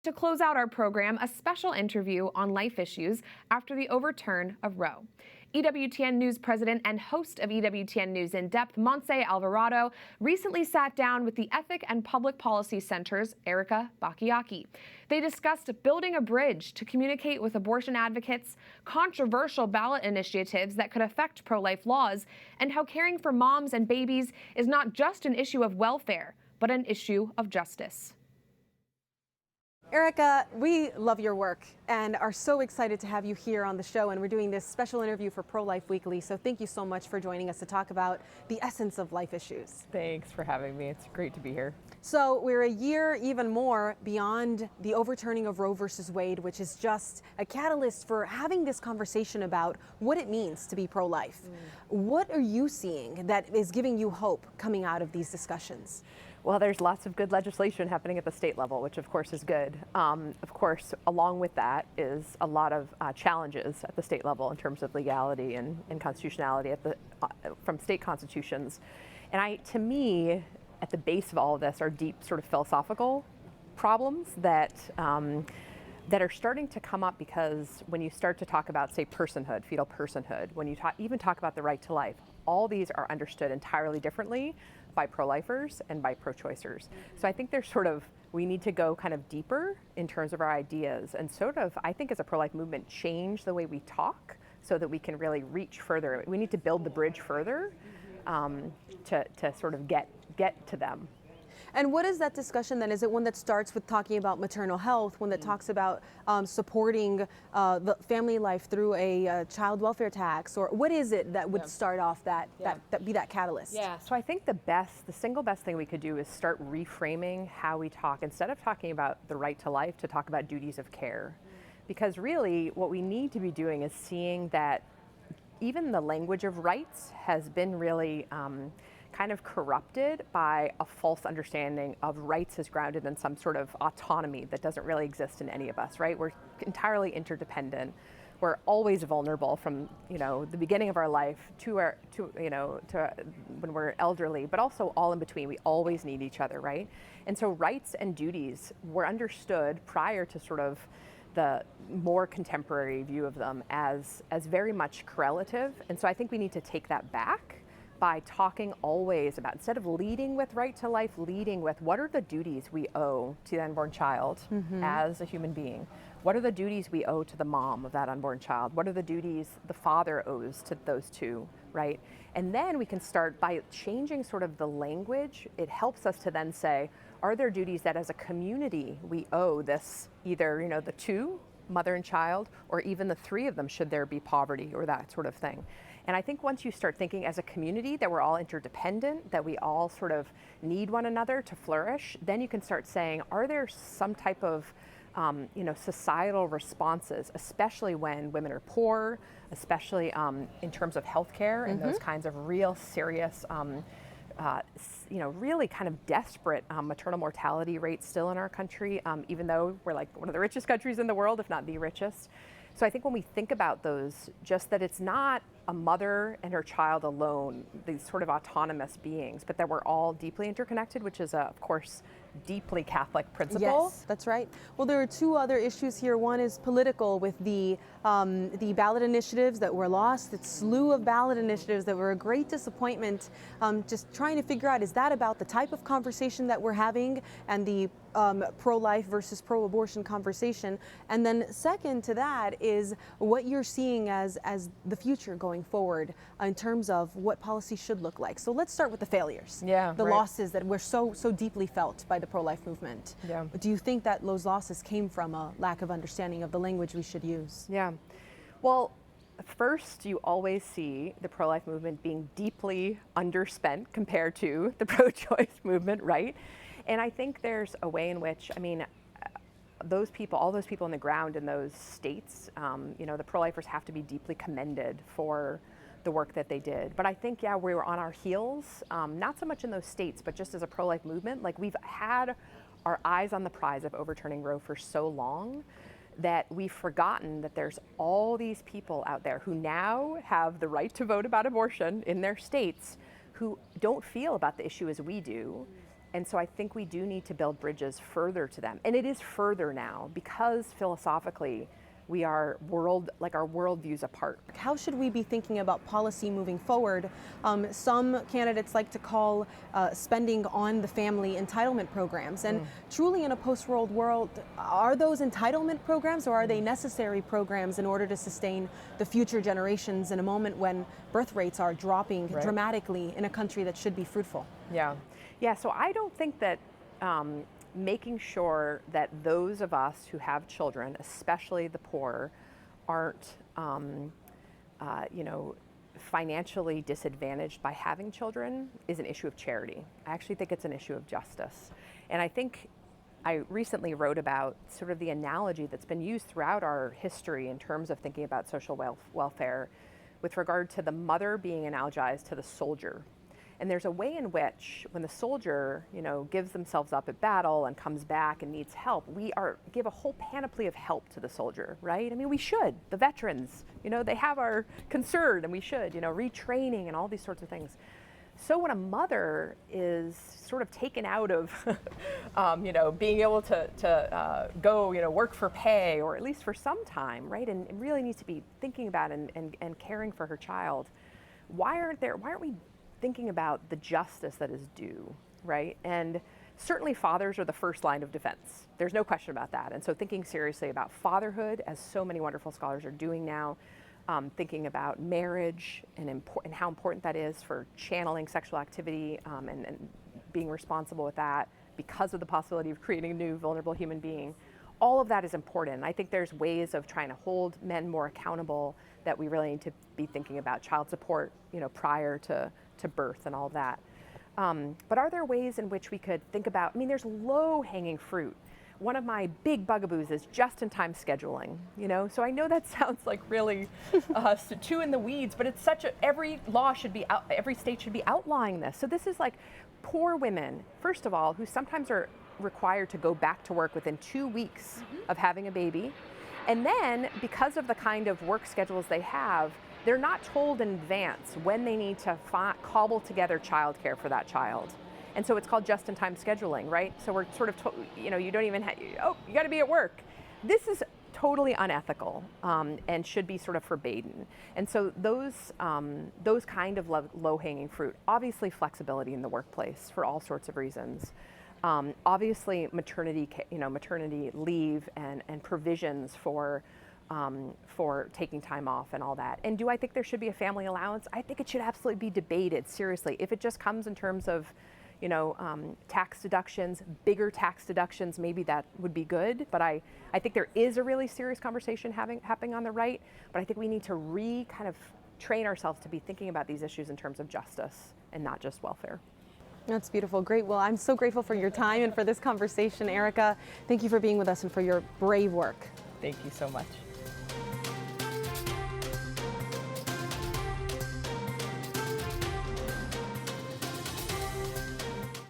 To close out our program, a special interview on life issues after the overturn of Roe. EWTN News president and host of EWTN News In Depth, Montse Alvarado, recently sat down with the Ethic and Public Policy Center's Erika Bachiochi. They discussed building a bridge to communicate with abortion advocates, controversial ballot initiatives that could affect pro-life laws, and how caring for moms and babies is not just an issue of welfare, but an issue of justice. Erika, we love your work and are so excited to have you here on the show, and we're doing this special interview for Pro-Life Weekly, so thank you so much for joining us to talk about the essence of life issues. Thanks for having me. It's great to be here. So we're a year even more beyond the overturning of Roe versus Wade, which is just a catalyst for having this conversation about what it means to be pro-life. What are you seeing that is giving you hope coming out of these discussions? Well, there's lots of good legislation happening at the state level, which of course is good. Of course, along with that is a lot of challenges at the state level in terms of legality and constitutionality from state constitutions. And to me, at the base of all of this are deep sort of philosophical problems that are starting to come up, because when you start to talk about, say, personhood, fetal personhood, when you even talk about the right to life, all these are understood entirely differently by pro-lifers and by pro-choicers. So I think we need to go kind of deeper in terms of our ideas and I think as a pro-life movement, change the way we talk so that we can really reach further. We need to build the bridge further to sort of get to them. And what is that discussion then? Is it one that starts with talking about maternal health, one that talks about supporting the family life through a child welfare tax, or what is it that would start off that be that catalyst? Yeah, so I think the single best thing we could do is start reframing how we talk. Instead of talking about the right to life, to talk about duties of care. Because really what we need to be doing is seeing that even the language of rights has been really kind of corrupted by a false understanding of rights as grounded in some sort of autonomy that doesn't really exist in any of us, right? We're entirely interdependent. We're always vulnerable from the beginning of our life to when we're elderly, but also all in between. We always need each other, right? And so rights and duties were understood prior to sort of the more contemporary view of them as very much correlative. And so I think we need to take that back by talking always about, instead of leading with right to life, leading with what are the duties we owe to the unborn child as a human being? What are the duties we owe to the mom of that unborn child? What are the duties the father owes to those two, right? And then we can start by changing sort of the language. It helps us to then say, are there duties that as a community we owe this, either the two, mother and child, or even the three of them should there be poverty or that sort of thing. And I think once you start thinking as a community that we're all interdependent, that we all sort of need one another to flourish, then you can start saying, are there some type of societal responses, especially when women are poor, especially in terms of healthcare and those kinds of real serious really kind of desperate maternal mortality rates still in our country, even though we're like one of the richest countries in the world, if not the richest. So I think when we think about those, just that it's not a mother and her child alone, these sort of autonomous beings, but that we're all deeply interconnected, which is, of course, deeply Catholic principle. Yes, that's right. Well, there are two other issues here. One is political, with the ballot initiatives that were lost, the slew of ballot initiatives that were a great disappointment. Just trying to figure out, is that about the type of conversation that we're having and the pro-life versus pro-abortion conversation? And then second to that is what you're seeing as the future going forward in terms of what policy should look like. So let's start with the failures, the losses that were so deeply felt by the pro-life movement. Yeah. Do you think that those losses came from a lack of understanding of the language we should use? Yeah. Well, first, you always see the pro-life movement being deeply underspent compared to the pro-choice movement, right? And I think there's a way in which, all those people on the ground in those states, the pro-lifers have to be deeply commended for the work that they did. But I think, we were on our heels, not so much in those states, but just as a pro-life movement. Like, we've had our eyes on the prize of overturning Roe for so long that we've forgotten that there's all these people out there who now have the right to vote about abortion in their states who don't feel about the issue as we do. And so I think we do need to build bridges further to them. And it is further now because philosophically we are our worldviews apart. How should we be thinking about policy moving forward? Some candidates like to call spending on the family entitlement programs. And truly in a post-world world, are those entitlement programs or are they necessary programs in order to sustain the future generations in a moment when birth rates are dropping dramatically in a country that should be fruitful? Yeah, so I don't think that making sure that those of us who have children, especially the poor, aren't, financially disadvantaged by having children is an issue of charity. I actually think it's an issue of justice. And I think I recently wrote about sort of the analogy that's been used throughout our history in terms of thinking about social welfare with regard to the mother being analogized to the soldier. And there's a way in which when the soldier, gives themselves up at battle and comes back and needs help, we give a whole panoply of help to the soldier, right? I mean, we should. The veterans, they have our concern and we should, retraining and all these sorts of things. So when a mother is sort of taken out of, being able to go, work for pay or at least for some time, right? And really needs to be thinking about and caring for her child. Why aren't we thinking about the justice that is due, right? And certainly fathers are the first line of defense. There's no question about that. And so thinking seriously about fatherhood, as so many wonderful scholars are doing now, thinking about marriage and how important that is for channeling sexual activity and being responsible with that because of the possibility of creating a new vulnerable human being. All of that is important. I think there's ways of trying to hold men more accountable that we really need to be thinking about. Child support, prior to birth and all of that. But are there ways in which we could think about, there's low-hanging fruit. One of my big bugaboos is just-in-time scheduling, So I know that sounds like really too in the weeds, but it's every state should be outlining this. So this is like poor women, first of all, who sometimes are required to go back to work within 2 weeks of having a baby. And then because of the kind of work schedules they have, they're not told in advance when they need to cobble together childcare for that child. And so it's called just-in-time scheduling, right? So we're sort of, you don't even you got to be at work. This is totally unethical and should be sort of forbidden. And so those kind of low-hanging fruit, obviously flexibility in the workplace for all sorts of reasons. Obviously maternity leave and provisions for taking time off and all that. And do I think there should be a family allowance? I think it should absolutely be debated seriously. If it just comes in terms of, tax deductions, bigger tax deductions, maybe that would be good. But I think there is a really serious conversation happening on the right. But I think we need to kind of train ourselves to be thinking about these issues in terms of justice and not just welfare. That's beautiful. Great. Well, I'm so grateful for your time and for this conversation, Erika. Thank you for being with us and for your brave work. Thank you so much.